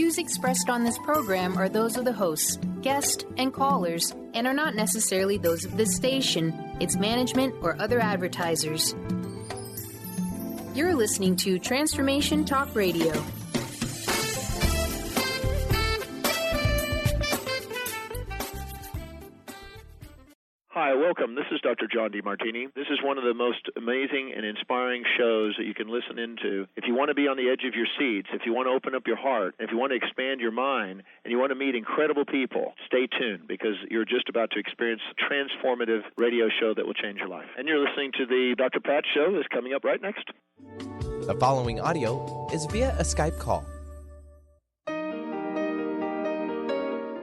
views expressed on this program are those of the hosts, guests, and callers, and are not necessarily those of this station, its management, or other advertisers. You're listening to Transformation Talk Radio. Hi, welcome. This is Dr. John DeMartini. This is one of the most amazing and inspiring shows that you can listen into. If you want to be on the edge of your seats, if you want to open up your heart, if you want to expand your mind, and you want to meet incredible people, stay tuned because you're just about to experience a transformative radio show that will change your life. And you're listening to the Dr. Pat Show that's coming up right next. The following audio is via a Skype call.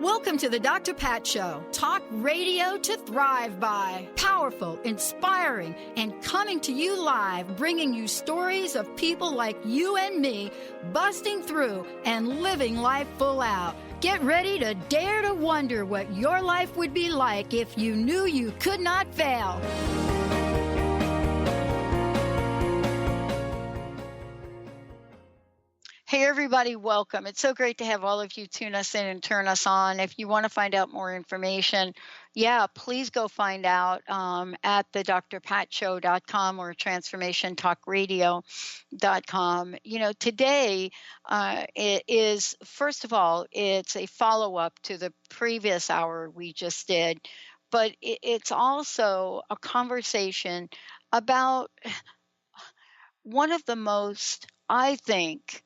Welcome to the Dr. Pat Show. Talk radio to thrive by. Powerful, inspiring, and coming to you live, bringing you stories of people like you and me, busting through and living life full out. Get ready to dare to wonder what your life would be like if you knew you could not fail. Hey, everybody, welcome. It's so great to have all of you tune us in and turn us on. If you want to find out more information, please go find out at the drpatshow.com or transformationtalkradio.com. You know, today it is, first of all, it's a follow-up to the previous hour we just did, but it's also a conversation about one of the most, I think,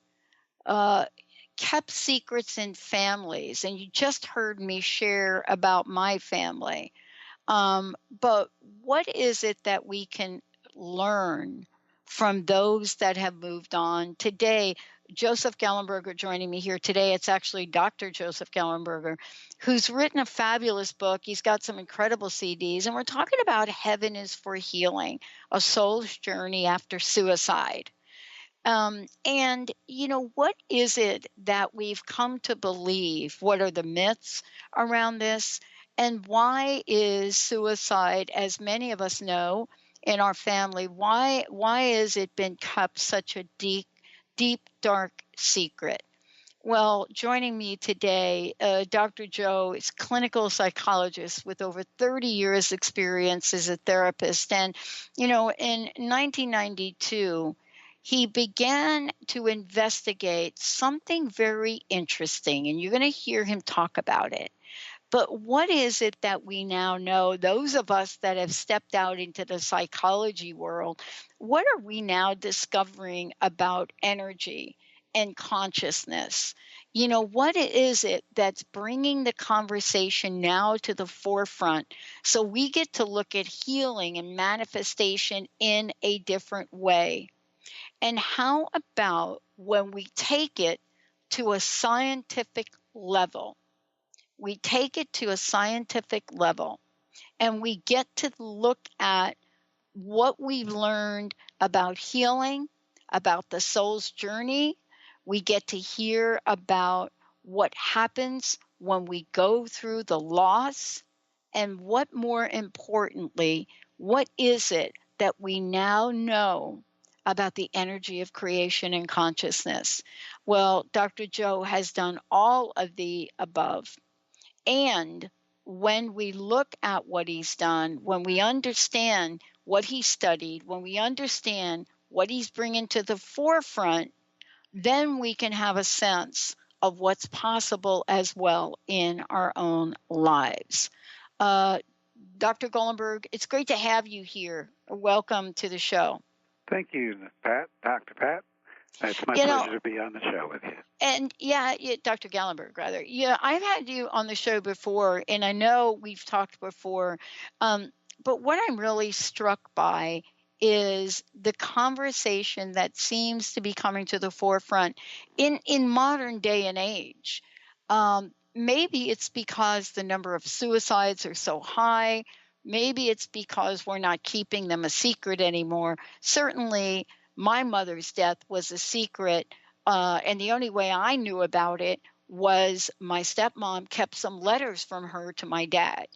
kept secrets in families, and you just heard me share about my family. But what is it that we can learn from those that have moved on? Today, Joseph Gallenberger joining me here today. It's actually Dr. Joseph Gallenberger, who's written a fabulous book. He's got some incredible CDs, and we're talking about Heaven is for Healing, a soul's journey after suicide. And, you know, what is it that we've come to believe? What are the myths around this? And why is suicide, as many of us know in our family, why has it been kept such a deep, dark secret? Well, joining me today, Dr. Joe is a clinical psychologist with over 30 years experience as a therapist. And, you know, in 1992, he began to investigate something very interesting, and you're going to hear him talk about it. But what is it that we now know, those of us that have stepped out into the psychology world, what are we now discovering about energy and consciousness? You know, what is it that's bringing the conversation now to the forefront so we get to look at healing and manifestation in a different way? And how about when we take it to a scientific level? We take it to a scientific level and we get to look at what we've learned about healing, about the soul's journey. We get to hear about what happens when we go through the loss, and what more importantly, what is it that we now know about the energy of creation and consciousness? Well, Dr. Joe has done all of the above. And when we look at what he's done, when we understand what he studied, when we understand what he's bringing to the forefront, then we can have a sense of what's possible as well in our own lives. Dr. Gallenberge, it's great to have you here. Welcome to the show. Thank you, Pat, Dr. Pat. It's my pleasure to be on the show with you. And Dr. Gallenberge, rather. Yeah, I've had you on the show before, and I know we've talked before. But what I'm really struck by is the conversation that seems to be coming to the forefront in modern day and age. Maybe it's because the number of suicides are so high. Maybe it's because we're not keeping them a secret anymore. Certainly, my mother's death was a secret, and the only way I knew about it was my stepmom kept some letters from her to my dad.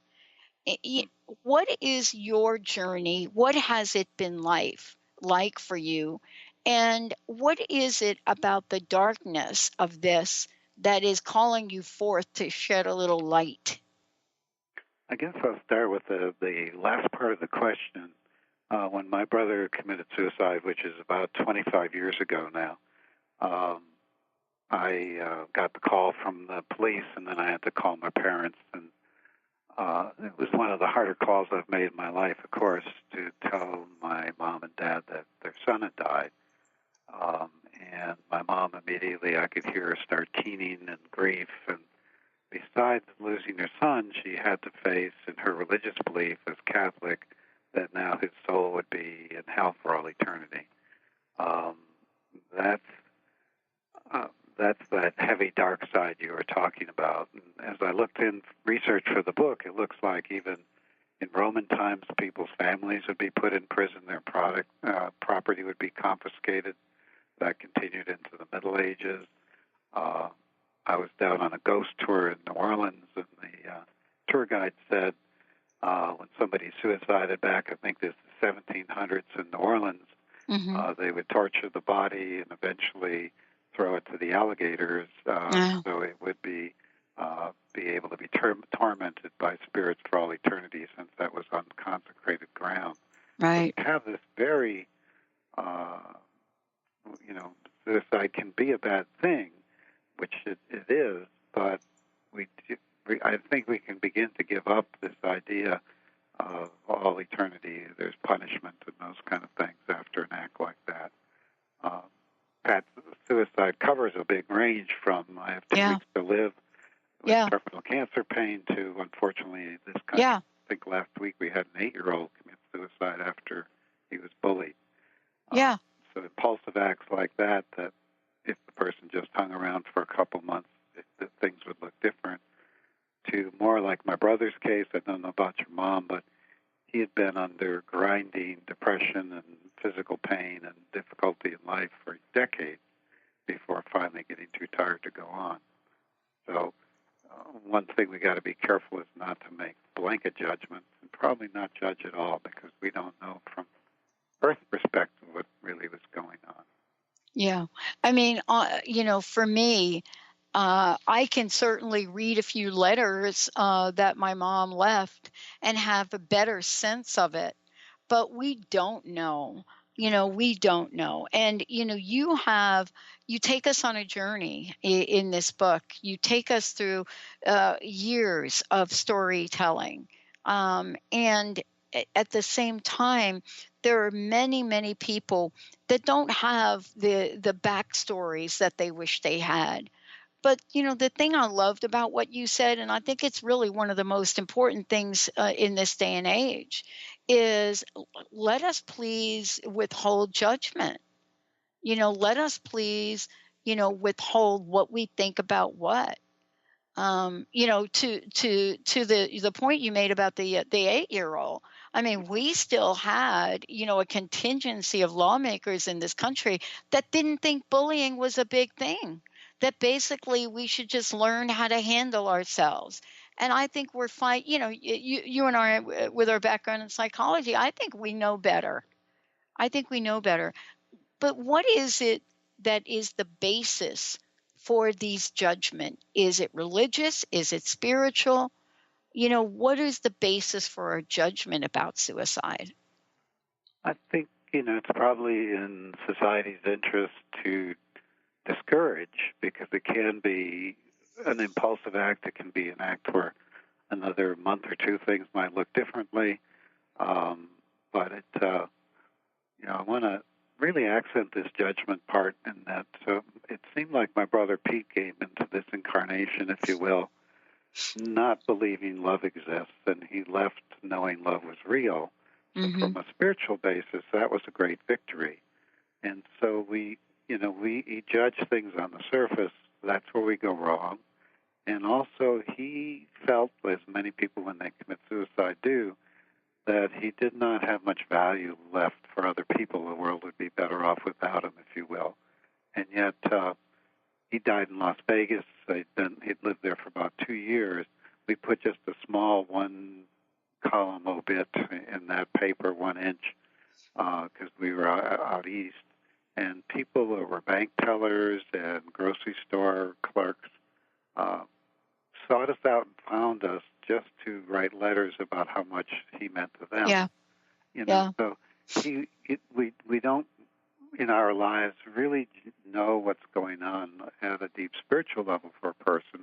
What is your journey? What has it been like for you? And what is it about the darkness of this that is calling you forth to shed a little light? I guess I'll start with the last part of the question. When my brother committed suicide, which is about 25 years ago now, I got the call from the police, and then I had to call my parents. And it was one of the harder calls I've made in my life, of course, to tell my mom and dad that their son had died. And my mom immediately, I could hear her start keening in grief. And besides losing her son, she had to face, in her religious belief as Catholic, that now his soul would be in hell for all eternity. That's that heavy dark side you were talking about. And as I looked in research for the book, it looks like even in Roman times, people's families would be put in prison, their property would be confiscated. That continued into the Middle Ages. I was down on a ghost tour in New Orleans, and the tour guide said when somebody suicided back, I think this is the 1700s in New Orleans, they would torture the body and eventually throw it to the alligators, so it would be able to be tormented by spirits for all eternity, since that was unconsecrated ground. Right. So we have this very, suicide can be a bad thing, which it is, but I think we can begin to give up this idea of all eternity. There's punishment and those kind of things after an act like that. Pat, suicide covers a big range from I have 2 weeks to live with terminal cancer pain to, unfortunately, this kind of, I think last week we had an 8-year-old commit suicide after he was bullied. So impulsive acts like that if the person just hung around for a couple months, things would look different, to more like my brother's case. I don't know about your mom, but he had been under grinding depression and physical pain and difficulty in life for decades before finally getting too tired to go on. So one thing we got to be careful is not to make blanket judgments, and probably not judge at all, because we don't know from Earth perspective what really was going on. Yeah. I mean, for me, I can certainly read a few letters that my mom left and have a better sense of it, but we don't know. We don't know. And, you take us on a journey in this book. You take us through years of storytelling. And at the same time, there are many, many people that don't have the backstories that they wish they had. But, the thing I loved about what you said, and I think it's really one of the most important things in this day and age, is let us please withhold judgment. Let us please, withhold what we think about what. To the point you made about the 8-year-old. I mean, we still had, a contingency of lawmakers in this country that didn't think bullying was a big thing, that basically we should just learn how to handle ourselves. And I think we're fine. You and I, with our background in psychology, I think we know better. But what is it that is the basis for these judgment? Is it religious? Is it spiritual? What is the basis for our judgment about suicide? I think, it's probably in society's interest to discourage, because it can be an impulsive act. It can be an act where another month or two things might look differently. But I want to really accent this judgment part, in that it seemed like my brother Pete came into this incarnation, if you will, not believing love exists, and he left knowing love was real. So from a spiritual basis, that was a great victory. And so we judge things on the surface. That's where we go wrong. And also, he felt, as many people when they commit suicide do, that he did not have much value left for other people. The world would be better off without him, if you will. And yet, he died in Las Vegas. He'd lived there for about 2 years. We put just a small 1-column obit in that paper, 1 inch, because we were out east. And people who were bank tellers and grocery store clerks sought us out and found us just to write letters about how much he meant to them. Yeah. So we don't, in our lives, really know what's going on at a deep spiritual level for a person,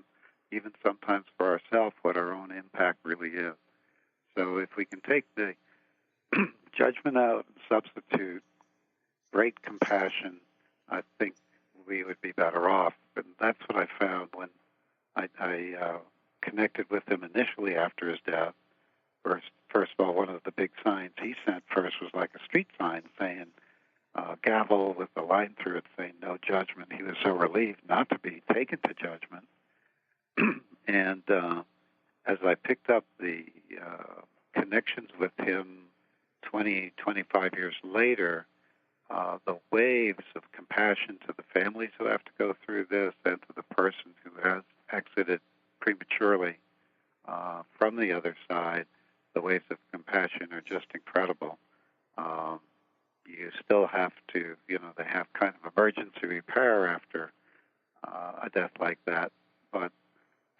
even sometimes for ourselves, what our own impact really is. So if we can take the judgment out and substitute great compassion, I think we would be better off. And that's what I found when I connected with him initially after his death. First of all, one of the big signs he sent first was like a street sign saying, gavel with a line through it saying no judgment. He was so relieved not to be taken to judgment. And as I picked up the connections with him 20, 25 years later, the waves of compassion to the families who have to go through this and to the person who has exited prematurely from the other side, the waves of compassion are just incredible. You still have to, they have kind of emergency repair after a death like that, but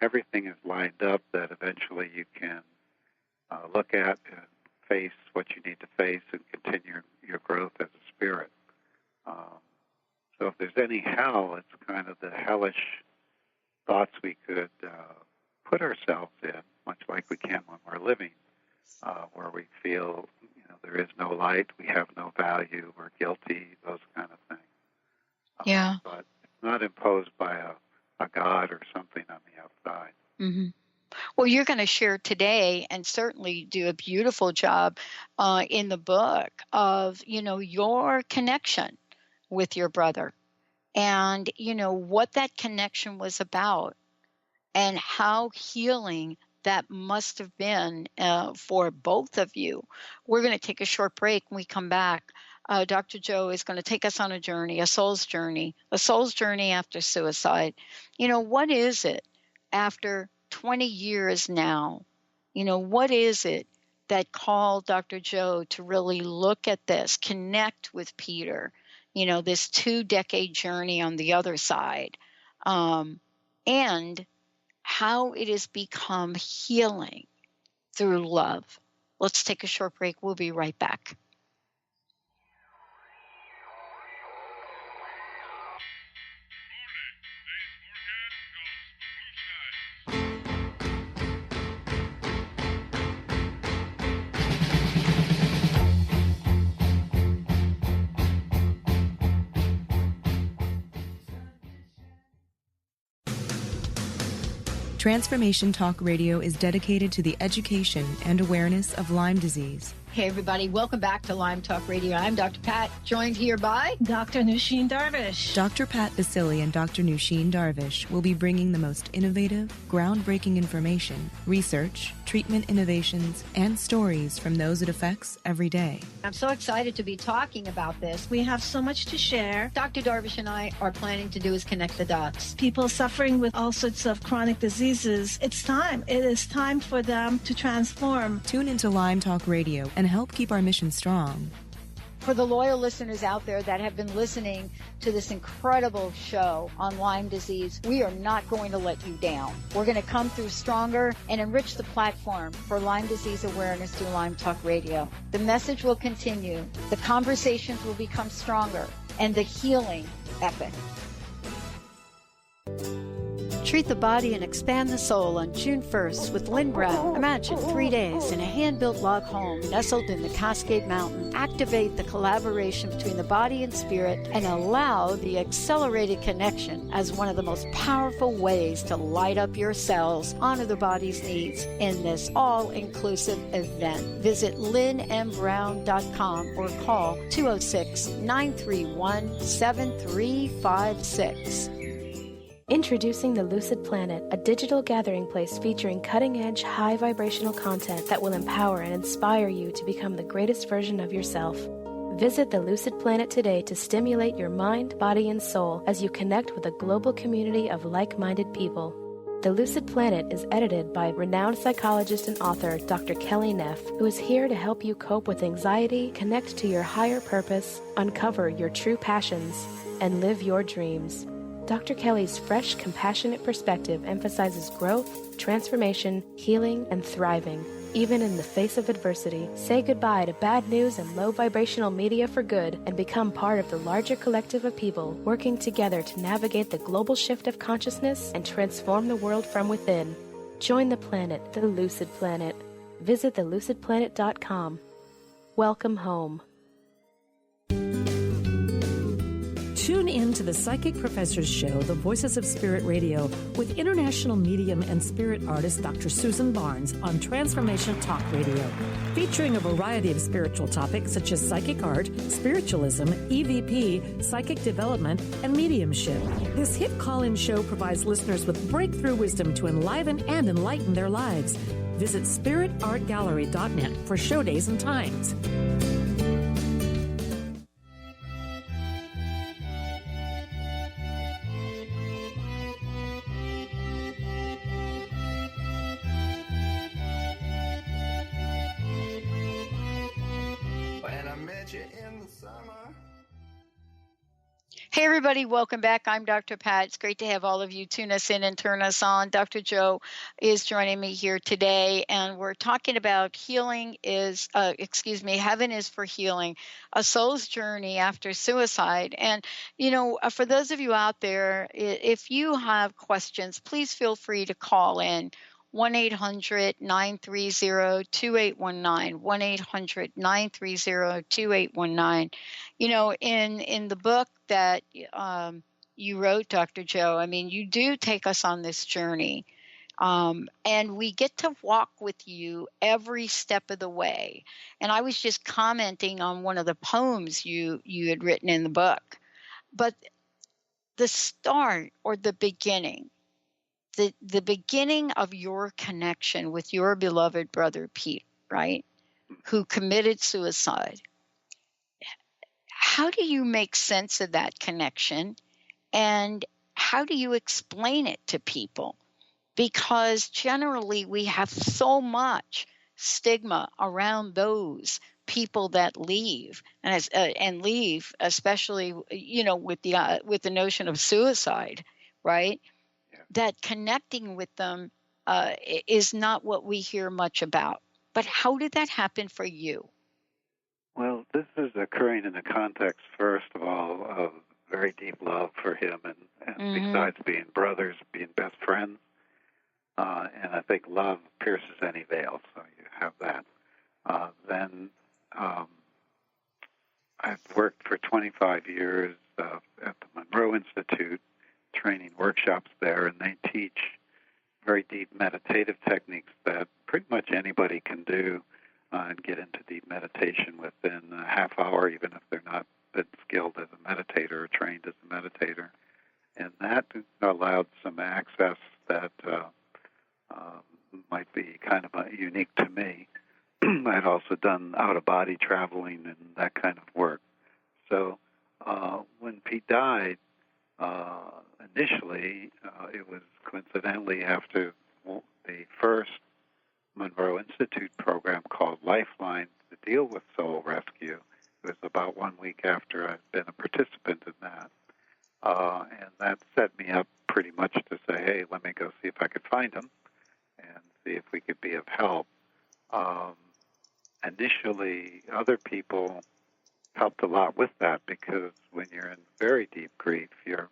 everything is lined up that eventually you can look at and face what you need to face and continue your growth as a spirit. So if there's any hell, it's kind of the hellish thoughts we could put ourselves in, much like we can when we're living, where we feel there is no light, we have no value, we're guilty, those kind of things. Yeah. But it's not imposed by a God or something on the outside. Mm-hmm. Well, you're going to share today and certainly do a beautiful job in the book of, your connection with your brother and, what that connection was about and how healing that must have been for both of you. We're going to take a short break. When we come back, Dr. Joe is going to take us on a journey, a soul's journey after suicide. What is it after 20 years now? What is it that called Dr. Joe to really look at this, connect with Peter, this 2-decade journey on the other side, and how it has become healing through love. Let's take a short break. We'll be right back. Transformation Talk Radio is dedicated to the education and awareness of Lyme disease. Hey, everybody. Welcome back to Lyme Talk Radio. I'm Dr. Pat, joined here by Dr. Nusheen Darvish. Dr. Pat Basili and Dr. Nusheen Darvish will be bringing the most innovative, groundbreaking information, research, treatment innovations, and stories from those it affects every day. I'm so excited to be talking about this. We have so much to share. Dr. Darvish and I are planning to do is connect the dots. People suffering with all sorts of chronic diseases, it's time. It is time for them to transform. Tune into Lyme Talk Radio and help keep our mission strong. For the loyal listeners out there that have been listening to this incredible show on Lyme disease, we are not going to let you down. We're going to come through stronger and enrich the platform for Lyme disease awareness through Lyme Talk Radio. The message will continue, the conversations will become stronger, and the healing epic. Treat the body and expand the soul on June 1st with Lynn Brown. Imagine 3 days in a hand-built log home nestled in the Cascade Mountain. Activate the collaboration between the body and spirit and allow the accelerated connection as one of the most powerful ways to light up your cells, honor the body's needs in this all-inclusive event. Visit lynnmbrown.com or call 206-931-7356. Introducing the Lucid Planet, a digital gathering place featuring cutting-edge, high-vibrational content that will empower and inspire you to become the greatest version of yourself. Visit the Lucid Planet today to stimulate your mind, body, and soul as you connect with a global community of like-minded people. The Lucid Planet is edited by renowned psychologist and author Dr. Kelly Neff, who is here to help you cope with anxiety, connect to your higher purpose, uncover your true passions, and live your dreams. Dr. Kelly's fresh, compassionate perspective emphasizes growth, transformation, healing, and thriving. Even in the face of adversity, say goodbye to bad news and low vibrational media for good and become part of the larger collective of people working together to navigate the global shift of consciousness and transform the world from within. Join the planet, the Lucid Planet. Visit thelucidplanet.com. Welcome home. Tune in to the Psychic Professors Show, The Voices of Spirit Radio, with international medium and spirit artist Dr. Susan Barnes on Transformational Talk Radio, featuring a variety of spiritual topics such as psychic art, spiritualism, EVP, psychic development, and mediumship. This hit call-in show provides listeners with breakthrough wisdom to enliven and enlighten their lives. Visit spiritartgallery.net for show days and times. Hey, everybody, welcome back. I'm Dr. Pat. It's great to have all of you tune us in and turn us on. Dr. Joe is joining me here today, and we're talking about healing is, heaven is for healing, a soul's journey after suicide. And, for those of you out there, if you have questions, please feel free to call in. 1-800-930-2819, 1-800-930-2819. In the book that you wrote, Dr. Joe, you do take us on this journey. And we get to walk with you every step of the way. And I was just commenting on one of the poems you had written in the book. But the start or the beginning, the beginning of your connection with your beloved brother Pete, right, who committed suicide. How do you make sense of that connection, and how do you explain it to people? Because generally we have so much stigma around those people that leave, and leave, especially with the notion of suicide, right? That connecting with them is not what we hear much about. But how did that happen for you? Well, this is occurring in the context, first of all, of very deep love for him, and besides being brothers, being best friends. And I think love pierces any veil, so you have that. Then I've worked for 25 years at the Monroe Institute, training workshops there, and they teach very deep meditative techniques that pretty much anybody can do and get into deep meditation within a half hour, even if they're not been skilled as a meditator or trained as a meditator. And that allowed some access that might be kind of unique to me. I'd also done out-of-body traveling and that kind of work. So when Pete died, initially, it was coincidentally after the first Monroe Institute program called Lifeline to deal with soul rescue. It was about 1 week after I'd been a participant in that. And that set me up pretty much to say, hey, let me go see if I could find him and see if we could be of help. Initially, other people helped a lot with that, because when you're in very deep grief, you're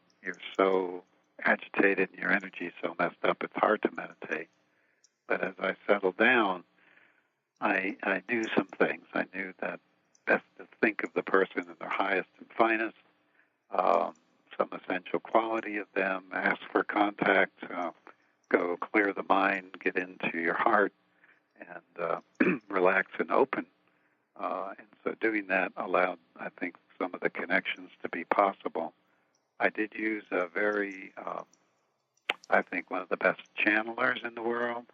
so agitated and your energy is so messed up, it's hard to meditate. But as I settled down, I knew some things. I knew that best to think of the person in their highest and finest, some essential quality of them, ask for contact, go clear the mind, get into your heart, and relax and open. And so doing that allowed, I think, some of the connections to be possible. I did use a very, I think, one of the best channelers in the world,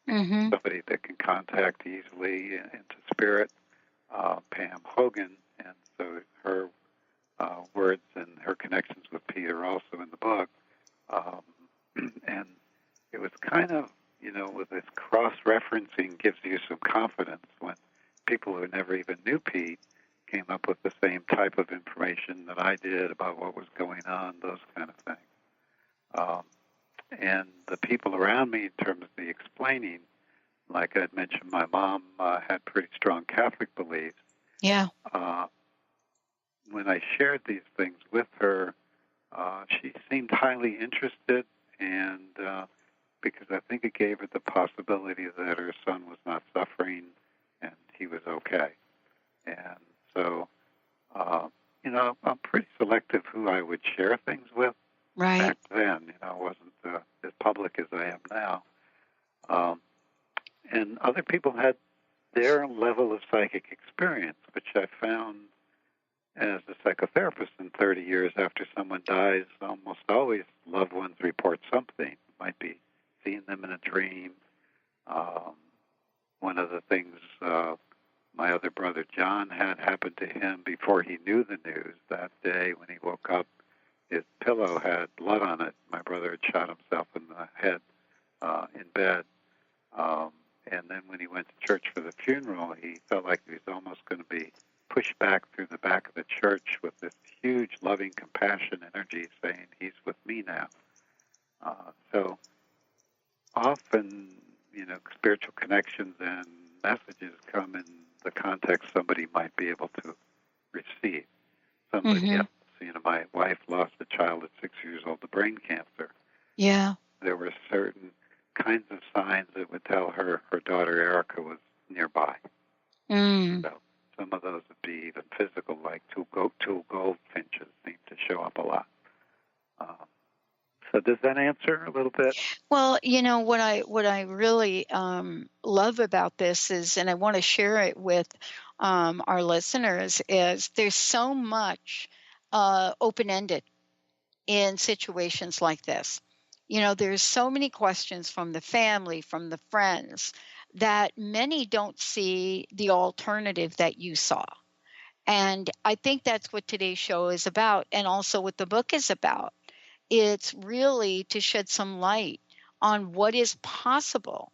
somebody that can contact easily into spirit, Pam Hogan. And so her words and her connections with Pete are also in the book. And it was kind of, with this cross-referencing gives you some confidence when people who never even knew Pete came up with the same type of information that I did about what was going on, those kind of things. And the people around me, in terms of the explaining, like I'd mentioned, my mom had pretty strong Catholic beliefs. Yeah. When I shared these things with her, she seemed highly interested, and because I think it gave her the possibility that her son was not suffering and he was okay. And so, I'm pretty selective who I would share things with. Right. Back then, I wasn't as public as I am now. And other people had their level of psychic experience, which I found as a psychotherapist in 30 years after someone dies, almost always loved ones report something. It might be seeing them in a dream. One of the things my other brother John had happened to him before he knew the news that day when he woke up, his pillow had blood on it. My brother had shot himself in the head in bed. And then when he went to church for the funeral, he felt like he was almost going to be pushed back through the back of the church with this huge loving compassion energy saying, he's with me now. So often, spiritual connections and messages come in the context somebody might be able to receive. Somebody else, my wife lost a child at 6 years old to brain cancer. Yeah. There were certain kinds of signs that would tell her daughter Erica was nearby. So some of those would be even physical, like two goldfinches seem to show up a lot. So does that answer a little bit? Well, what I really love about this is, and I want to share it with our listeners, is there's so much open-ended in situations like this. There's so many questions from the family, from the friends, that many don't see the alternative that you saw. And I think that's what today's show is about, and also what the book is about. It's really to shed some light on what is possible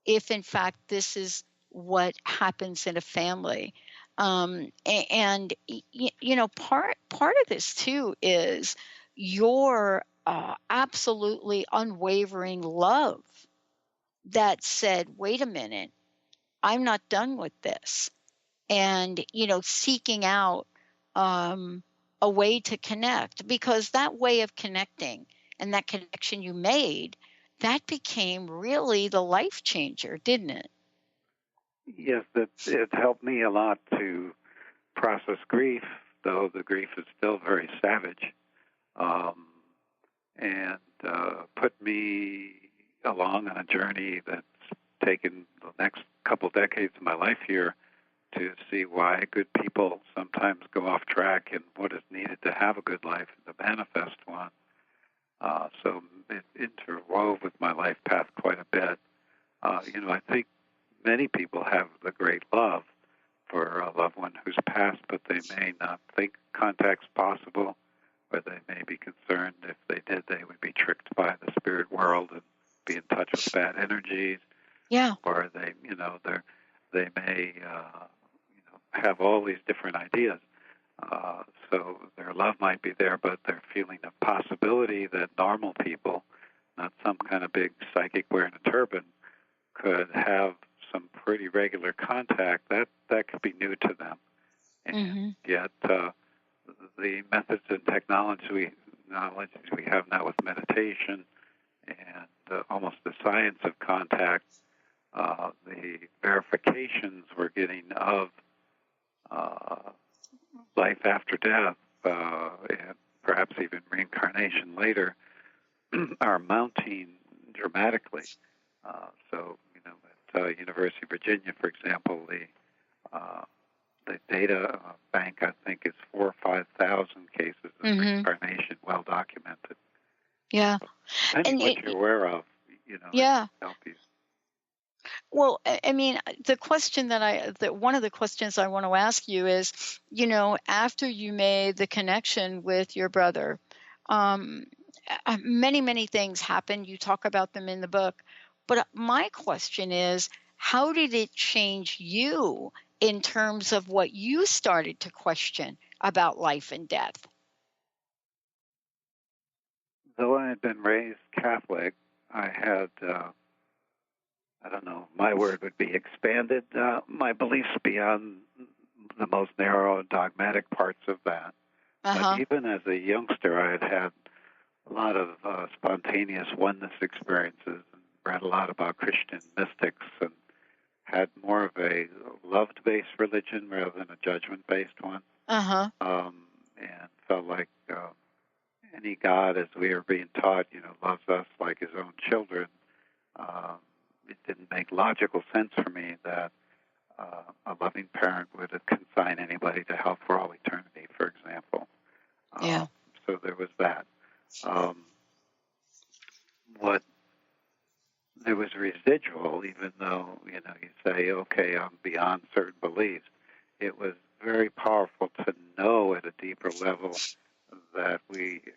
if, in fact, this is what happens in a family. And part of this, too, is your absolutely unwavering love that said, wait a minute, I'm not done with this. And, seeking out a way to connect, because that way of connecting and that connection you made, that became really the life changer, didn't it? Yes, it helped me a lot to process grief, though the grief is still very savage, and put me along on a journey that's taken the next couple decades of my life here to see why good people sometimes go off track and what is needed to have a good life and to manifest one. So it interwove with my life path quite a bit. I think many people have the great love for a loved one who's passed, but they may not think contact's possible, or they may be concerned if they did, they would be tricked by the spirit world and be in touch with bad energies. Yeah. Or they may have all these different ideas. So their love might be there, but they're feeling a possibility that normal people, not some kind of big psychic wearing a turban, could have some pretty regular contact. That could be new to them. And yet the methods and technology we have now with meditation and almost the science of contact, the verifications we're getting of life after death, and perhaps even reincarnation later, are mounting dramatically. So, at University of Virginia, for example, the data bank, I think, is 4,000 or 5,000 cases of reincarnation, well documented. Yeah. So, and what you're aware of, yeah. help you. Well, I mean, the question one of the questions I want to ask you is, after you made the connection with your brother, many, many things happened. You talk about them in the book. But my question is, how did it change you in terms of what you started to question about life and death? though I had been raised Catholic, I had, I don't know, my word would be expanded my beliefs beyond the most narrow dogmatic parts of that. But even as a youngster, I had a lot of spontaneous oneness experiences and read a lot about Christian mystics and had more of a love-based religion rather than a judgment-based one. And felt like any God, as we are being taught, loves us like his own children. It didn't make logical sense for me that a loving parent would consign anybody to hell for all eternity, for example. So there was that. There was residual, even though, you say, okay, I'm beyond certain beliefs. It was very powerful to know at a deeper level that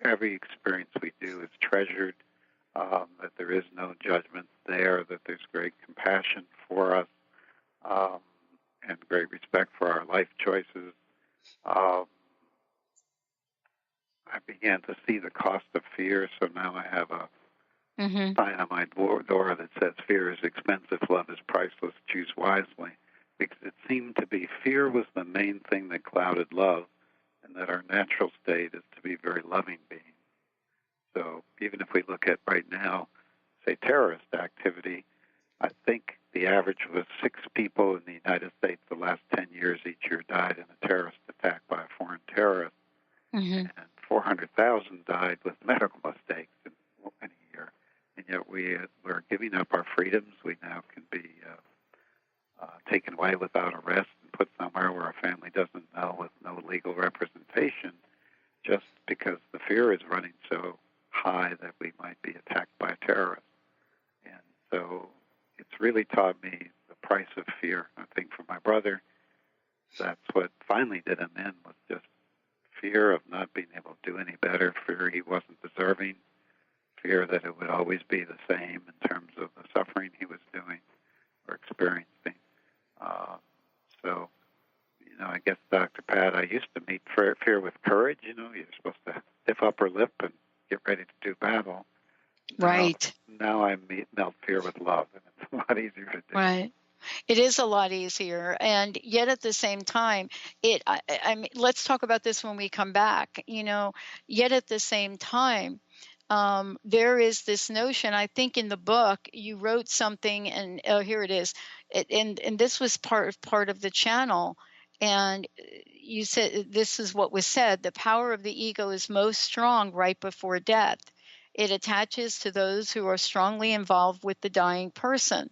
every experience we do is treasured, that there is no judgment there, that there's great compassion for us, and great respect for our life choices. I began to see the cost of fear, so now I have a sign on my door that says, "Fear is expensive, love is priceless, choose wisely," because it seemed to be fear was the main thing that clouded love, and that our natural state is to be very loving beings. So even if we look at right now, say, terrorist activity, I think the average was 6 people in the United States the last 10 years each year died in a terrorist attack by a foreign terrorist, and 400,000 died with medical mistakes in a year. And yet we're giving up our freedoms. We now can be taken away without arrest and put somewhere where our family doesn't know, with no legal representation, just because the fear is running so high that we might be attacked by a terrorist. And so it's really taught me the price of fear. I think for my brother, that's what finally did him in, was just fear of not being able to do any better, fear he wasn't deserving, fear that it would always be the same in terms of the suffering he was doing or experiencing. So, I guess, Dr. Pat, I used to meet fear with courage. You're supposed to stiff upper lip and get ready to do battle. Right. Now I melt fear with love, and it's a lot easier to do. Right. It is a lot easier, and yet at the same time, I mean, let's talk about this when we come back. Yet at the same time, there is this notion. I think in the book you wrote something, and here it is, and this was part of the channel. And you said, this is what was said: the power of the ego is most strong right before death. It attaches to those who are strongly involved with the dying person.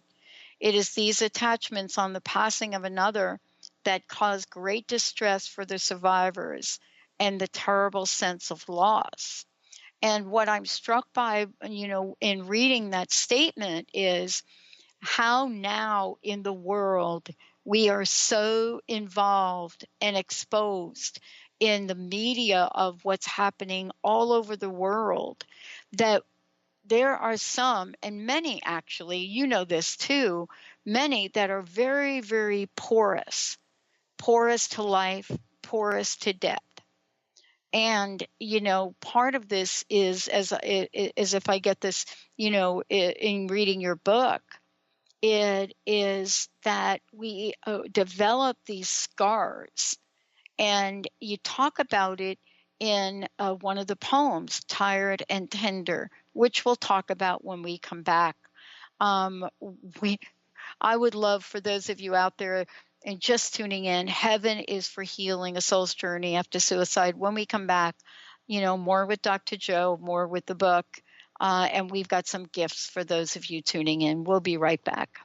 It is these attachments on the passing of another that cause great distress for the survivors and the terrible sense of loss. And what I'm struck by, in reading that statement is how now in the world we are so involved and exposed in the media of what's happening all over the world that there are some, and many actually, you know this too, many that are very, very porous to life, porous to death. And, part of this is, as if I get this, in reading your book, it is that we develop these scars. And you talk about it in one of the poems, Tired and Tender, which we'll talk about when we come back. I would love for those of you out there and just tuning in, Heaven is for Healing, a Soul's Journey After Suicide. When we come back, more with Dr. Joe, more with the book, and we've got some gifts for those of you tuning in. We'll be right back.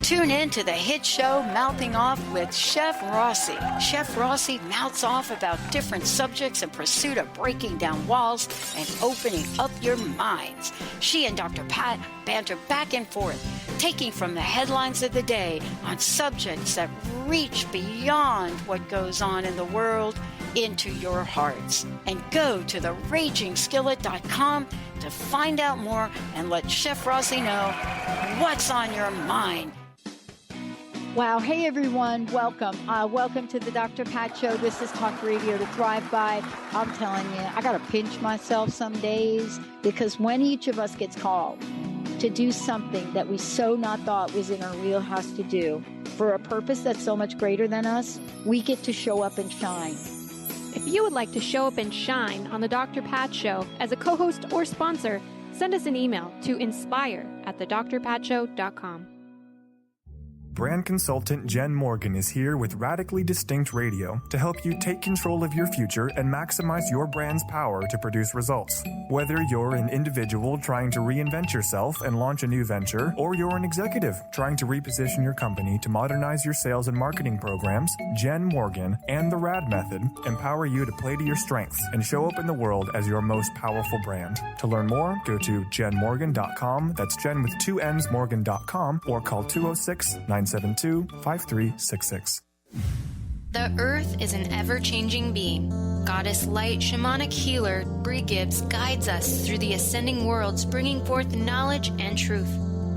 Tune in to the hit show Mouthing Off with Chef Rossi. Chef Rossi mouths off about different subjects in pursuit of breaking down walls and opening up your minds. She and Dr. Pat banter back and forth, taking from the headlines of the day on subjects that reach beyond what goes on in the world into your hearts. And go to theragingskillet.com to find out more and let Chef Rossi know what's on your mind. Wow. Hey, everyone. Welcome. Welcome to the Dr. Pat Show. This is Talk Radio to Thrive By. I'm telling you, I got to pinch myself some days, because when each of us gets called to do something that we so not thought was in our wheelhouse to do for a purpose that's so much greater than us, we get to show up and shine. If you would like to show up and shine on the Dr. Pat Show as a co-host or sponsor, send us an email to inspire@thedrpatshow.com. Brand consultant Jen Morgan is here with Radically Distinct Radio to help you take control of your future and maximize your brand's power to produce results. Whether you're an individual trying to reinvent yourself and launch a new venture, or you're an executive trying to reposition your company to modernize your sales and marketing programs, Jen Morgan and the RAD Method empower you to play to your strengths and show up in the world as your most powerful brand. To learn more, go to jenmorgan.com. That's Jen with 2 N's, Morgan.com, or call 206-972-5366. The Earth is an ever-changing being. Goddess Light Shamanic Healer Bree Gibbs guides us through the ascending worlds, bringing forth knowledge and truth.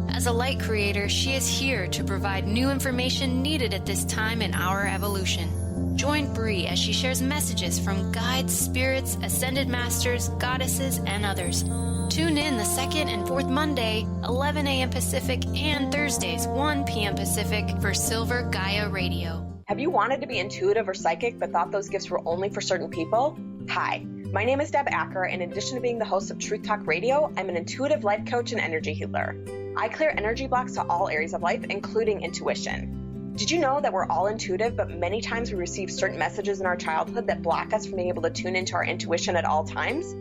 As a light creator, she is here to provide new information needed at this time in our evolution. Join Bree as she shares messages from guides, spirits, ascended masters, goddesses, and others. Tune in the second and fourth Monday, 11 a.m. Pacific, and Thursdays, 1 p.m. Pacific for Silver Gaia Radio. Have you wanted to be intuitive or psychic but thought those gifts were only for certain people? Hi, my name is Deb Acker, and in addition to being the host of Truth Talk Radio, I'm an intuitive life coach and energy healer. I clear energy blocks to all areas of life, including intuition. Did you know that we're all intuitive, but many times we receive certain messages in our childhood that block us from being able to tune into our intuition at all times?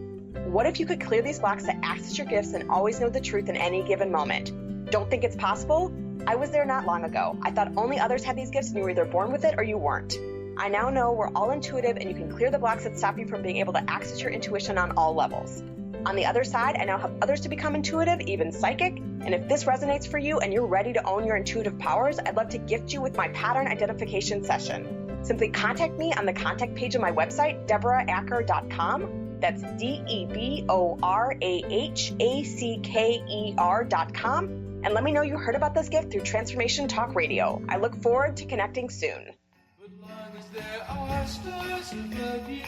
What if you could clear these blocks to access your gifts and always know the truth in any given moment? Don't think it's possible? I was there not long ago. I thought only others had these gifts and you were either born with it or you weren't. I now know we're all intuitive and you can clear the blocks that stop you from being able to access your intuition on all levels. On the other side, I now help others to become intuitive, even psychic, and if this resonates for you and you're ready to own your intuitive powers, I'd love to gift you with my pattern identification session. Simply contact me on the contact page of my website, DeborahAcker.com. That's DeborahAcker.com. And let me know you heard about this gift through Transformation Talk Radio. I look forward to connecting soon. But long as there are stars above you,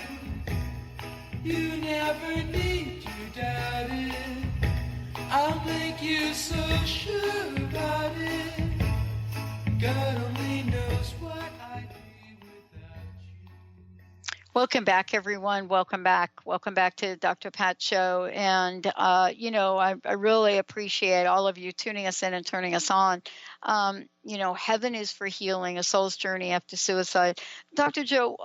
you never need to doubt it. I'll make you so sure about it. God only knows what I'd be without you. Welcome back, everyone. Welcome back. Welcome back to the Dr. Pat Show. And, I really appreciate all of you tuning us in and turning us on. Heaven is for healing, a soul's journey after suicide. Dr. Joe,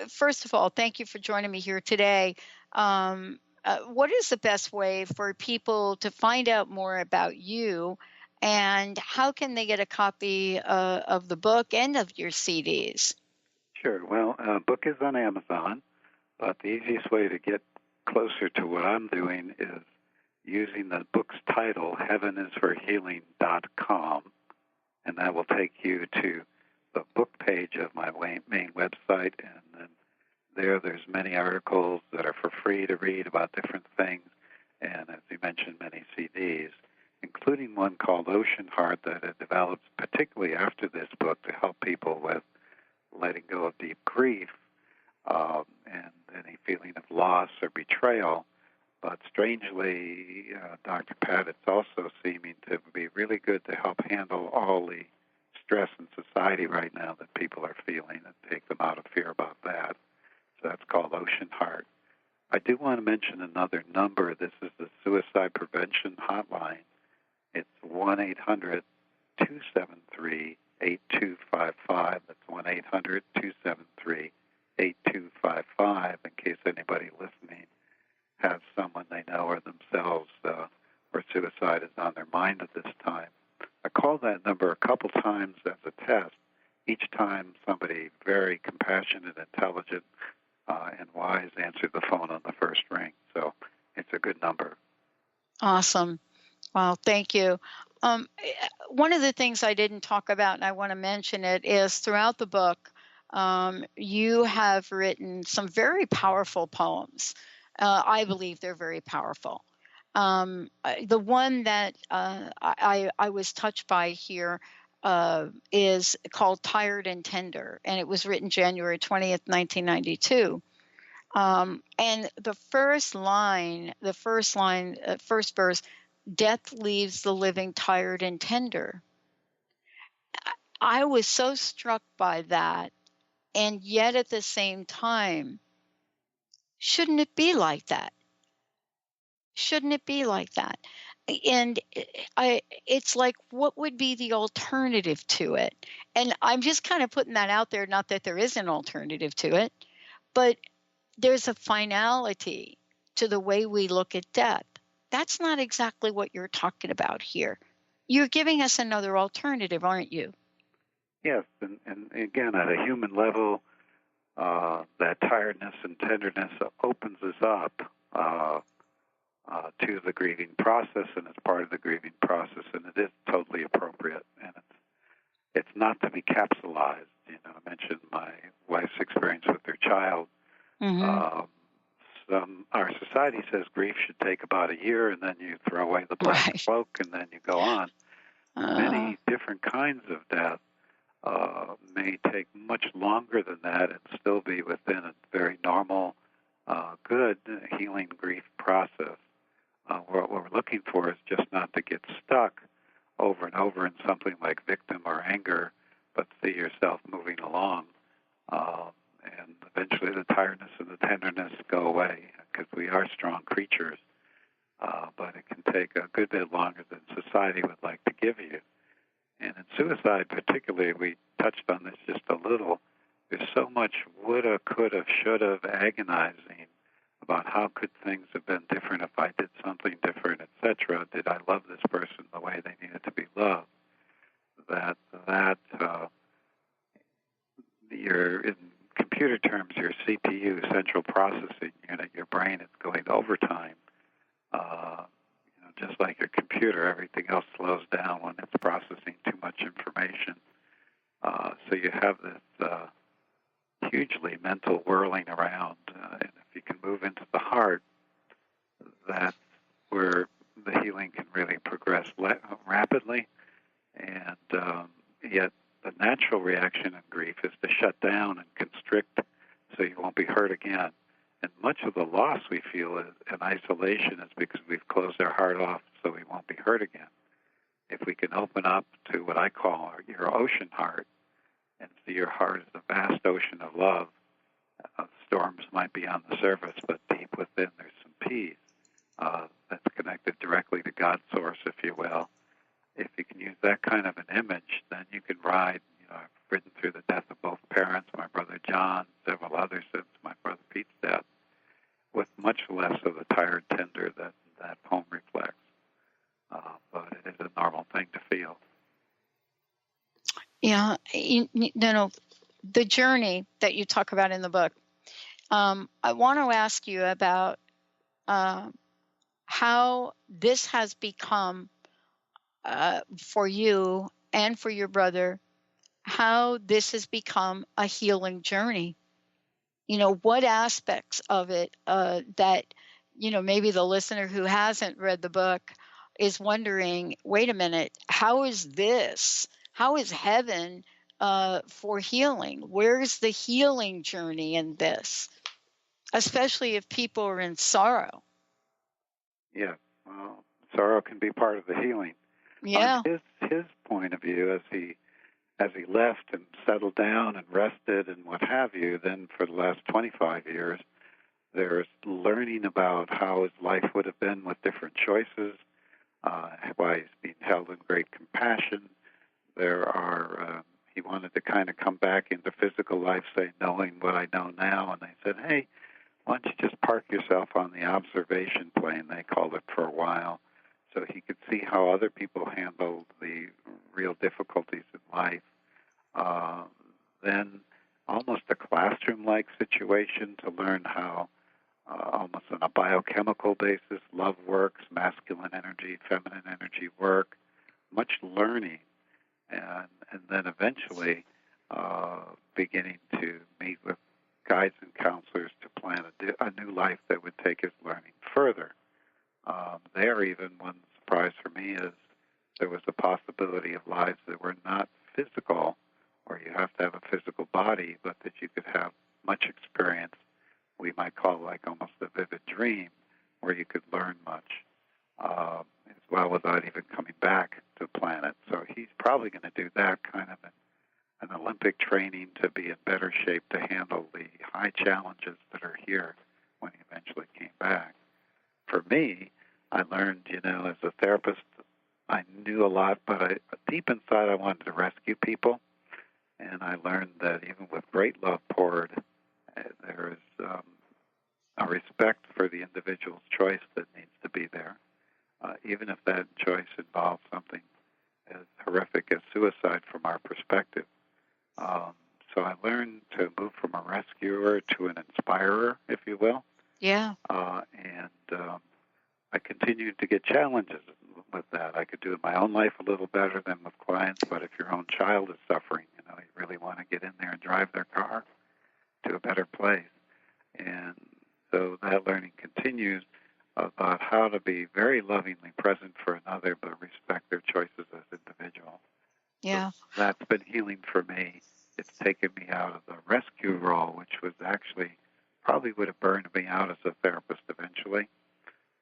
first of all, thank you for joining me here today. What is the best way for people to find out more about you, and how can they get a copy of the book and of your CDs? Sure. Well, book is on Amazon, but the easiest way to get closer to what I'm doing is using the book's title, heavenisforhealing.com, and that will take you to the book page of my main website, and then there's many articles that are for free to read about different things, and as you mentioned, many CDs, including one called Ocean Heart that I developed particularly after this book to help people with letting go of deep grief and any feeling of loss or betrayal. But strangely, Dr. Pat, it's also seeming to be really good to help handle all the stress in society right now that people are feeling and take them out of fear about that. So that's called Ocean Heart. I do want to mention another number. This is the Suicide Prevention Hotline. It's 1-800-273-8255. That's 1-800-273-8255 in case anybody listening has someone they know or themselves where suicide is on their mind at this time. A call that number a couple times as a test. Each time somebody very compassionate, intelligent, and wise answered the phone on the first ring. So it's a good number. Awesome. Well, thank you. One of the things I didn't talk about, and I want to mention it, is throughout the book, you have written some very powerful poems. I believe they're very powerful. The one that I was touched by here is called Tired and Tender, and it was written January 20th, 1992. And the first verse, death leaves the living tired and tender. I was so struck by that, and yet at the same time, shouldn't it be like that? Shouldn't it be like that? And it's like, what would be the alternative to it? And I'm just kind of putting that out there, not that there is an alternative to it, but there's a finality to the way we look at death. That's not exactly what you're talking about here. You're giving us another alternative, aren't you? Yes, and again, at a human level, that tiredness and tenderness opens us up to the grieving process, and it's part of the grieving process, and it is totally appropriate, and it's not to be capsulized. You know, I mentioned my wife's experience with her child. Mm-hmm. Our society says grief should take about a year, and then you throw away the black cloak, and then you go on. Many different kinds of death may take much longer than that and still be within a very normal, good healing grief process. What we're looking for is just not to get stuck over and over in something like victim or anger, but see yourself moving along. And eventually the tiredness and the tenderness go away because we are strong creatures. But it can take a good bit longer than society would like to give you. And in suicide particularly, we touched on this just a little. There's so much woulda, coulda, shoulda, agonizing about how could things have been different if I did something different, etc. Did I love this person the way they needed to be loved? That you're, in computer terms, your CPU, central processing unit, your brain is going overtime. Just like your computer, everything else slows down when it's processing too much information. So you have this hugely mental whirling around. And if you can move into the heart, that's where the healing can really progress rapidly. And yet the natural reaction in grief is to shut down and constrict so you won't be hurt again. And much of the loss we feel in isolation is because we've closed our heart off so we won't be hurt again. If we can open up to what I call your ocean heart and see your heart as a vast ocean of love, storms might be on the surface, but deep within there's some peace that's connected directly to God's source, if you will. If you can use that kind of an image, then you can ride. I've ridden through the death of both parents, my brother John, several others since my brother Pete's death, with much less of the tired tender that poem reflects. But it is a normal thing to feel. Yeah, the journey that you talk about in the book, I want to ask you about how this has become, for you and for your brother, how this has become a healing journey. What aspects of it that, maybe the listener who hasn't read the book is wondering, wait a minute, how is heaven for healing? Where's the healing journey in this? Especially if people are in sorrow. Yeah, well, sorrow can be part of the healing. Yeah. On his point of view, as he left and settled down and rested and what have you, then for the last 25 years, there's learning about how his life would have been with different choices, why he's being held in great compassion. He wanted to kind of come back into physical life, say, knowing what I know now, and they said, hey, why don't you just park yourself on the observation plane, they called it for a while, so he could see how other people handled the real difficulties in life. Then almost a classroom-like situation to learn how, almost on a biochemical basis, love works, masculine energy, feminine energy work, much learning, and then eventually beginning to meet with guides and counselors to plan a new life that would take his learning further. There, even one surprise for me is there was a possibility of lives that were not physical, or you have to have a physical body, but that you could have much experience, we might call like almost a vivid dream, where you could learn much as well without even coming back to the planet. So he's probably going to do that kind of an Olympic training to be in better shape to handle the high challenges that are here when he eventually came back. For me, I learned, as a therapist, I knew a lot, but deep inside I wanted to rescue people. And I learned that even with great love poured, there is a respect for the individual's choice that needs to be there, even if that choice involves something as horrific as suicide from our perspective. So I learned to move from a rescuer to an inspirer, if you will. Yeah. And I continued to get challenges with that. I could do it in my own life a little better than with clients, but if your own child is suffering, you really want to get in there and drive their car to a better place. And so that learning continues about how to be very lovingly present for another, but respect their choices as individuals. Yeah. So that's been healing for me. It's taken me out of the rescue role, which was actually probably would have burned me out as a therapist eventually,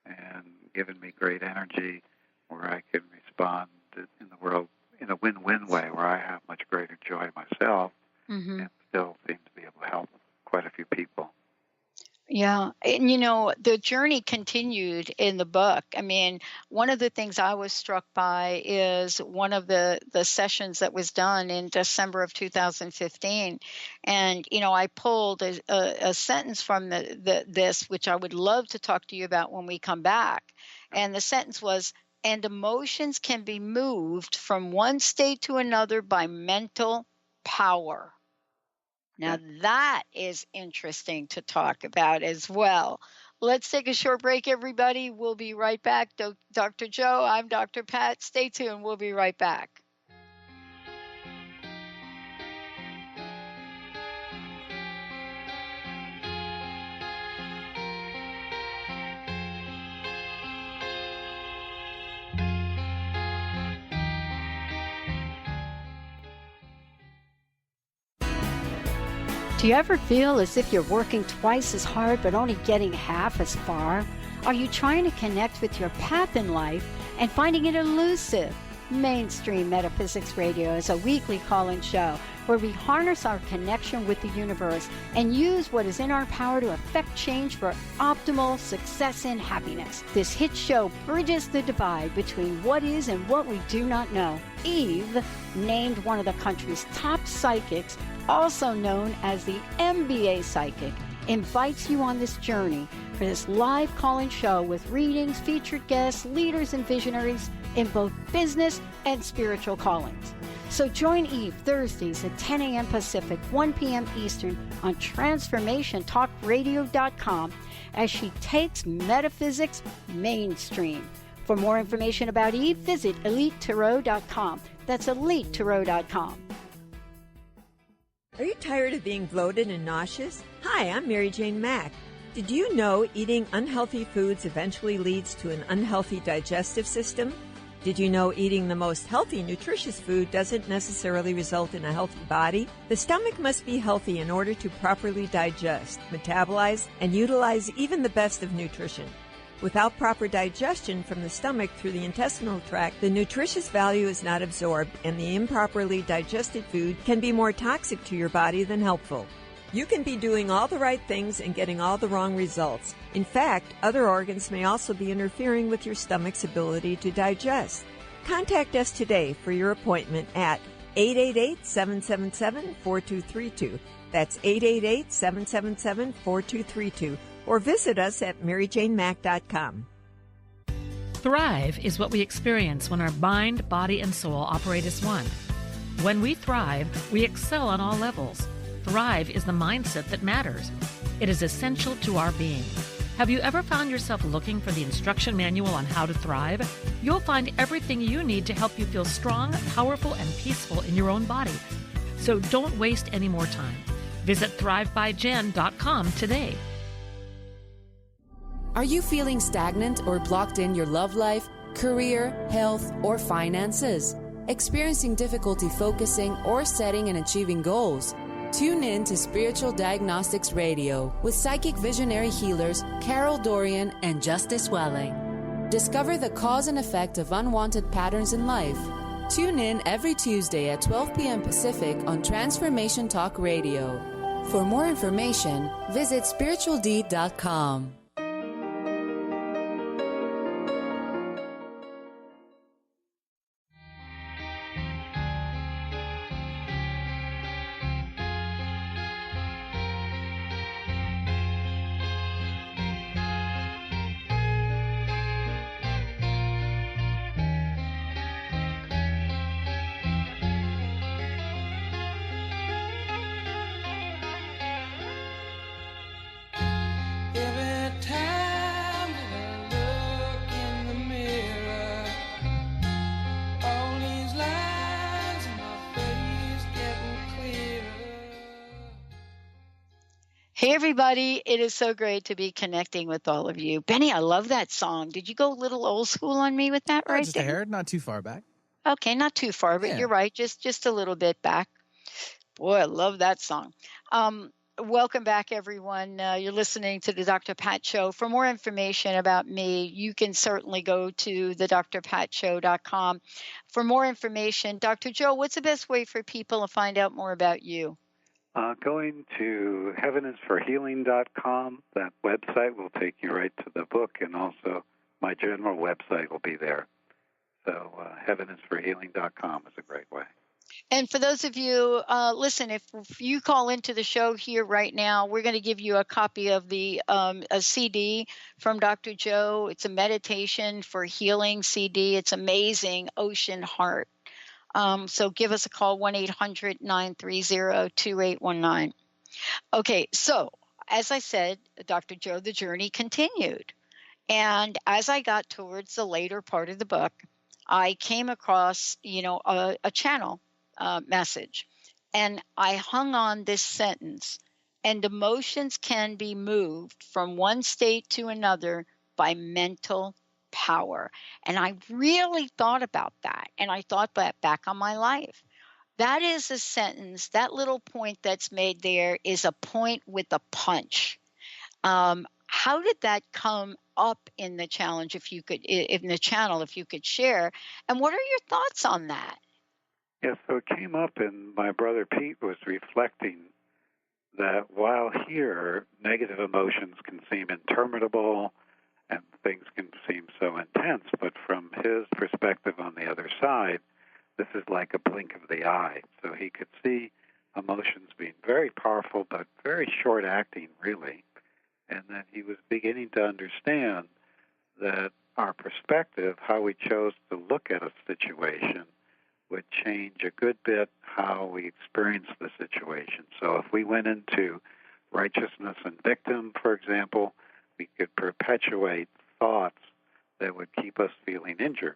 and given me great energy where I can respond in the world in a win-win way where I have much greater joy myself and still seem to be able to help quite a few people. Yeah. And, the journey continued in the book. I mean, one of the things I was struck by is one of the sessions that was done in December of 2015. And, I pulled a sentence from this, which I would love to talk to you about when we come back. And the sentence was, and emotions can be moved from one state to another by mental power. Now, that is interesting to talk about as well. Let's take a short break, everybody. We'll be right back. Dr. Joe, I'm Dr. Pat. Stay tuned. We'll be right back. Do you ever feel as if you're working twice as hard but only getting half as far? Are you trying to connect with your path in life and finding it elusive? Mainstream Metaphysics Radio is a weekly call-in show where we harness our connection with the universe and use what is in our power to affect change for optimal success and happiness. This hit show bridges the divide between what is and what we do not know. Eve, named one of the country's top psychics, also known as the MBA Psychic, invites you on this journey for this live call-in show with readings, featured guests, leaders, and visionaries in both business and spiritual callings. So join Eve Thursdays at 10 a.m. Pacific, 1 p.m. Eastern on transformationtalkradio.com as she takes metaphysics mainstream. For more information about Eve, visit ldquolove.com. That's ldquolove.com. Are you tired of being bloated and nauseous? Hi, I'm Mary Jane Mack. Did you know eating unhealthy foods eventually leads to an unhealthy digestive system? Did you know eating the most healthy, nutritious food doesn't necessarily result in a healthy body? The stomach must be healthy in order to properly digest, metabolize, and utilize even the best of nutrition. Without proper digestion from the stomach through the intestinal tract, the nutritious value is not absorbed, and the improperly digested food can be more toxic to your body than helpful. You can be doing all the right things and getting all the wrong results. In fact, other organs may also be interfering with your stomach's ability to digest. Contact us today for your appointment at 888-777-4232. That's 888-777-4232. Or visit us at maryjanemack.com. Thrive is what we experience when our mind, body, and soul operate as one. When we thrive, we excel on all levels. Thrive is the mindset that matters. It is essential to our being. Have you ever found yourself looking for the instruction manual on how to thrive? You'll find everything you need to help you feel strong, powerful, and peaceful in your own body. So don't waste any more time. Visit thrivebyjen.com today. Are you feeling stagnant or blocked in your love life, career, health, or finances? Experiencing difficulty focusing or setting and achieving goals? Tune in to Spiritual Diagnostics Radio with psychic visionary healers Carol Dorian and Justice Welling. Discover the cause and effect of unwanted patterns in life. Tune in every Tuesday at 12 p.m. Pacific on Transformation Talk Radio. For more information, visit spiritualdeed.com. Hey, everybody. It is so great to be connecting with all of you. Benny, I love that song. Did you go a little old school on me with that right Just there? a hair, not too far back. Okay, not too far, but you're right. Just a little bit back. Boy, I love that song. Welcome back, everyone. You're listening to the Dr. Pat Show. For more information about me, you can certainly go to thedrpatshow.com. For more information, Dr. Joe, what's the best way for people to find out more about you? Going to heavenisforhealing.com. That website will take you right to the book, and also my general website will be there. So heavenisforhealing.com is a great way. And for those of you, listen, if you call into the show here right now, we're going to give you a copy of the a CD from Dr. Joe. It's a meditation for healing CD. It's amazing, Ocean Heart. So give us a call, 1-800-930-2819. Okay, so as I said, Dr. Joe, the journey continued. And as I got towards the later part of the book, I came across, a channel message. And I hung on this sentence, and emotions can be moved from one state to another by mental power. And I really thought about that, and I thought back on my life. That is a sentence, that little point that's made there is a point with a punch. How did that come up in the challenge, if you could share? And what are your thoughts on that? Yeah, so it came up, and my brother Pete was reflecting that while here, negative emotions can seem interminable and things can seem so intense, but from his perspective on the other side, this is like a blink of the eye. So he could see emotions being very powerful, but very short-acting, really, and that he was beginning to understand that our perspective, how we chose to look at a situation, would change a good bit how we experience the situation. So if we went into righteousness and victim, for example, we could perpetuate thoughts that would keep us feeling injured.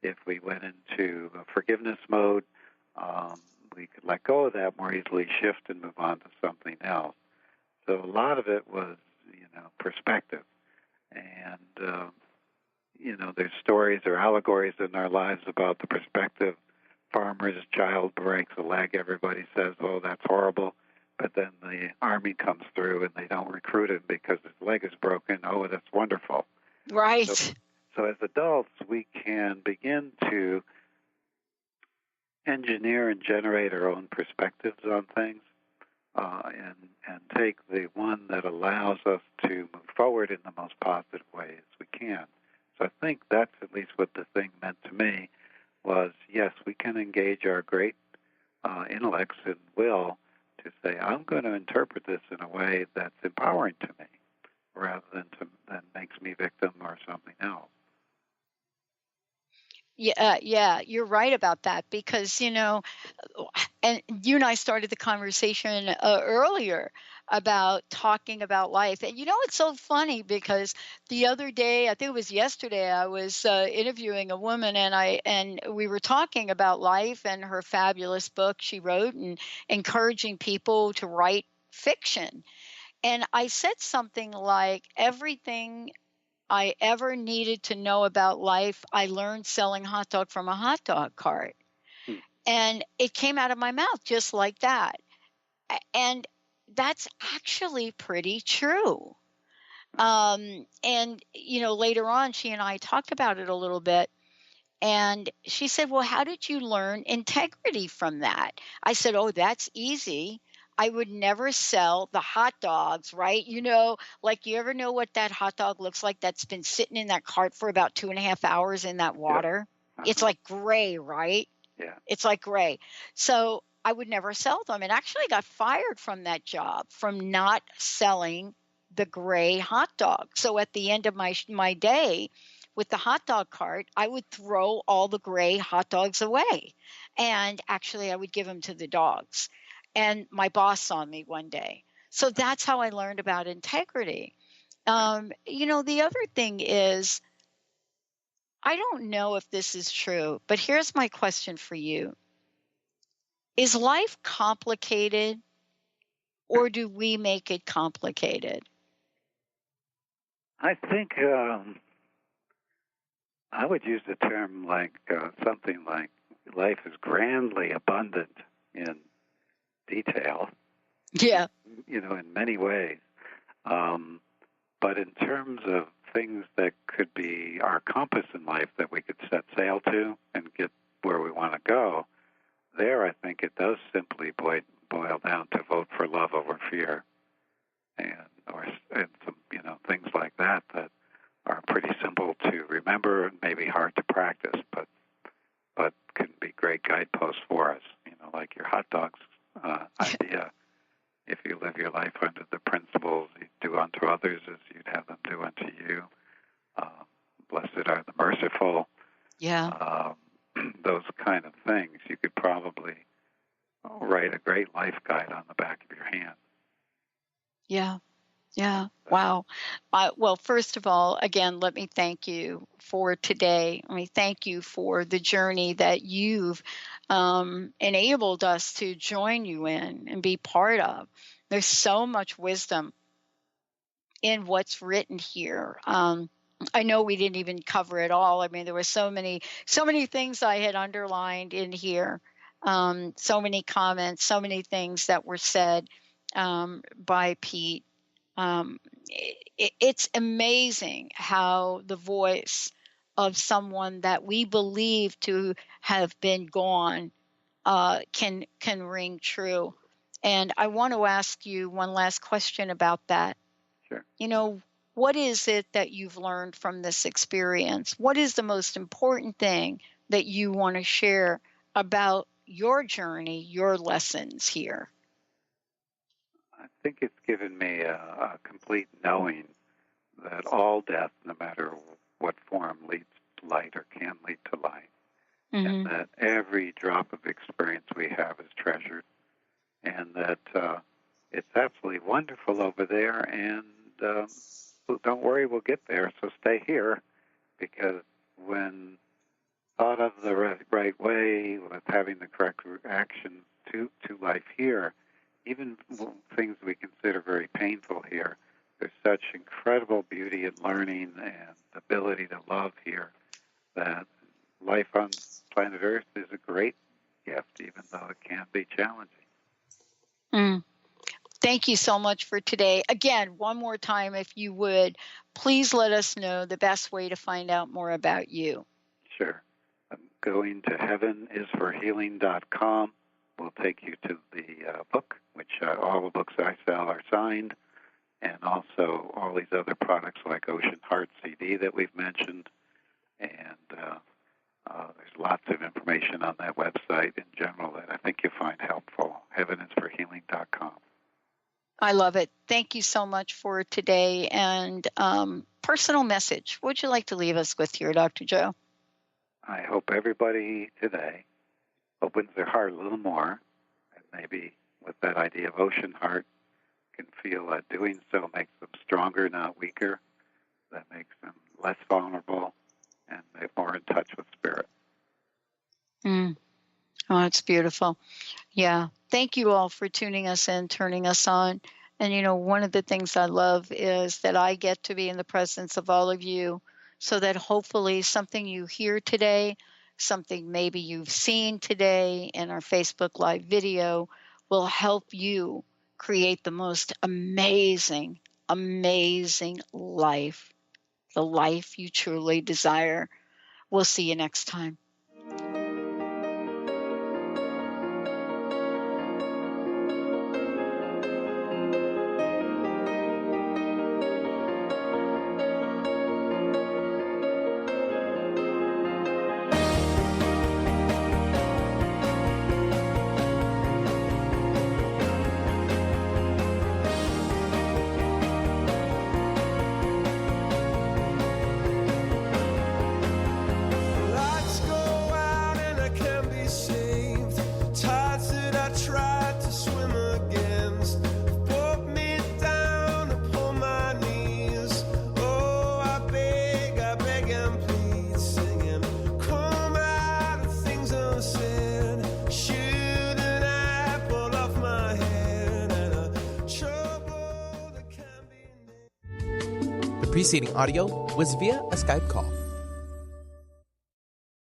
If we went into a forgiveness mode, we could let go of that more easily, shift and move on to something else. So a lot of it was, perspective. And, there's stories or allegories in our lives about the perspective. Farmer's child breaks a leg. Everybody says, oh, that's horrible. But then the army comes through and they don't recruit him because his leg is broken. Oh, that's wonderful. Right. So as adults, we can begin to engineer and generate our own perspectives on things and take the one that allows us to move forward in the most positive way as we can. So I think that's at least what the thing meant to me was, yes, we can engage our great intellects and will to say, I'm going to interpret this in a way that's empowering to me rather than that makes me victim or something else. Yeah, you're right about that because, and you and I started the conversation earlier about talking about life. And, it's so funny because the other day, I think it was yesterday, I was interviewing a woman and we were talking about life and her fabulous book she wrote and encouraging people to write fiction. And I said something like, everything I ever needed to know about life, I learned selling hot dog from a hot dog cart. And it came out of my mouth just like that. And that's actually pretty true. And, later on, she and I talked about it a little bit. And she said, well, how did you learn integrity from that? I said, oh, that's easy. I would never sell the hot dogs, right? Like you ever know what that hot dog looks like that's been sitting in that cart for about 2.5 hours in that water? Yeah. It's like gray, right? Yeah. It's like gray. So I would never sell them. And actually got fired from that job from not selling the gray hot dog. So at the end of my day with the hot dog cart, I would throw all the gray hot dogs away. And actually I would give them to the dogs. And my boss saw me one day. So that's how I learned about integrity. The other thing is, I don't know if this is true, but here's my question for you. Is life complicated or do we make it complicated? I think I would use the term like something like life is grandly abundant in detail. Yeah. In many ways. But in terms of things that could be our compass in life that we could set sail to and get where we want to go, there I think it does simply boil down to vote for love over fear, and some things like that are pretty simple to remember and maybe hard to practice, but can be great guideposts for us. Like your hot dogs idea. If you live your life under the principles you do unto others as you'd have them do unto you, blessed are the merciful. Yeah. Those kind of things, you could probably write a great life guide on the back of your hand. Yeah. Yeah. Wow. Well, first of all, again, let me thank you for today. Let me thank you for the journey that you've enabled us to join you in and be part of. There's so much wisdom in what's written here. I know we didn't even cover it all. I mean, there were so many things I had underlined in here, so many comments, so many things that were said by Pete. It's amazing how the voice of someone that we believe to have been gone can ring true. And I want to ask you one last question about that. Sure. What is it that you've learned from this experience? What is the most important thing that you want to share about your journey, your lessons here? I think it's given me a complete knowing that all death, no matter what form, leads to light or can lead to light. Mm-hmm. And that every drop of experience we have is treasured. And that it's absolutely wonderful over there. And don't worry, we'll get there. So stay here, because when thought of the right way, with having the correct reaction to life here, even things we consider very painful here, there's such incredible beauty and learning and ability to love here that life on planet Earth is a great gift, even though it can be challenging. Thank you so much for today. Again, one more time, if you would, please let us know the best way to find out more about you. Sure. Going to heavenisforhealing.com will take you to the book, which all the books I sell are signed, and also all these other products like Ocean Heart CD that we've mentioned. And there's lots of information on that website in general that I think you'll find helpful. heavenisforhealing.com. I love it. Thank you so much for today. And personal message, what would you like to leave us with here, Dr. Joe? I hope everybody today opens their heart a little more, and maybe with that idea of ocean heart, can feel that doing so makes them stronger, not weaker. That makes them less vulnerable and more in touch with spirit. Oh, it's beautiful. Yeah. Thank you all for tuning us in, turning us on. And, one of the things I love is that I get to be in the presence of all of you so that hopefully something you hear today, something maybe you've seen today in our Facebook Live video will help you create the most amazing, amazing life, the life you truly desire. We'll see you next time. The preceding audio was via a Skype call.